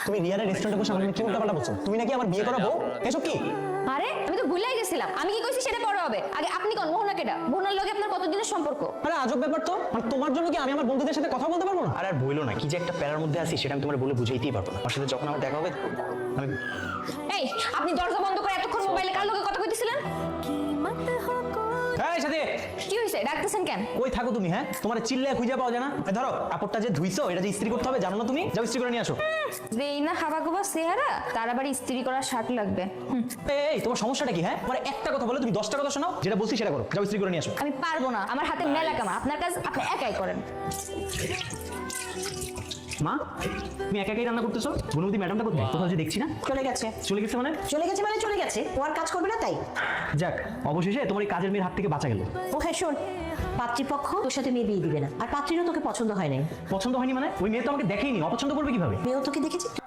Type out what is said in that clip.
তুমি রিয়ারের রেস্টুরেন্টে বসে আমাকে কি উল্টাপাল্টা বলছো? তুমি নাকি আমার বিয়ে করাবো? এসব কি? আরে আমি তো ভুলেই গেছিলাম, আমি কি কইছি সেটা পরে হবে। আগে আপনি কোন মোহনা কেডা? মোহনার লগে আপনার কতদিনের সম্পর্ক? আরে আজব ব্যাপার তো। মানে তোমার জন্য কি আমি আমার বন্ধুদের সাথে কথা বলতে পারবো না? আর বইলো না, কি যে একটা প্যারার মধ্যে আছি সেটা আমি তোমার বলে বুঝাইতেই পারবো না। ওর সাথে যখন আমার দেখা হবে আমি এই আপনি দরজা বন্ধ করে এতক্ষণ মোবাইলে কার লগে কথা কইতেছিলেন? এই সাথে কি হইছে, ডাকতেছেন কেন? কই থাকো তুমি? হ্যাঁ, তোমার চিল্লায় খুঁজে পাওয়া যায় না? এই ধরো কাপড়টা যে ধুইছো এটা যে ইস্ত্রি করতে হবে জানো না তুমি? যাও ইস্ত্রি করে নিয়ে আসো। যেই না খাবা গোবা চেহারা, তার আবার ইস্ত্রি করার শার্ট লাগবে। এই তোমার সমস্যাটা কি? হ্যাঁ, তোমার একটা কথা বলে তুমি 10টা কথা শোনাও। যেটা বলছি সেটা করো, যাও ইস্ত্রি করে নিয়ে আসো। আমি পারবো না, আমার হাতে মেলা কামা। আপনার কাজ আপনি একাই করেন। মা, তুমি একা একাই রান্না করতেছো? গুণবতী ম্যাডামটা কোথায়? কোথাও যে দেখছি না। চলে গেছে। চলে গেছে মানে? চলে গেছে, ও আর কাজ করবে না তাই। যাক, অবশেষে তোমার এই কাজের মেয়ের হাত থেকে বাঁচা গেল। ও হ্যাঁ শোন, পাত্রীপক্ষ তোর সাথে মেয়ে বিয়ে দিবে না, আর পাত্রীরও তোকে পছন্দ হয় নাই। পছন্দ হয়নি মানে? ওই মেয়ে তো আমাকে দেখেইনি, অপছন্দ করবে কিভাবে? মেয়েও তোকে দেখেছে।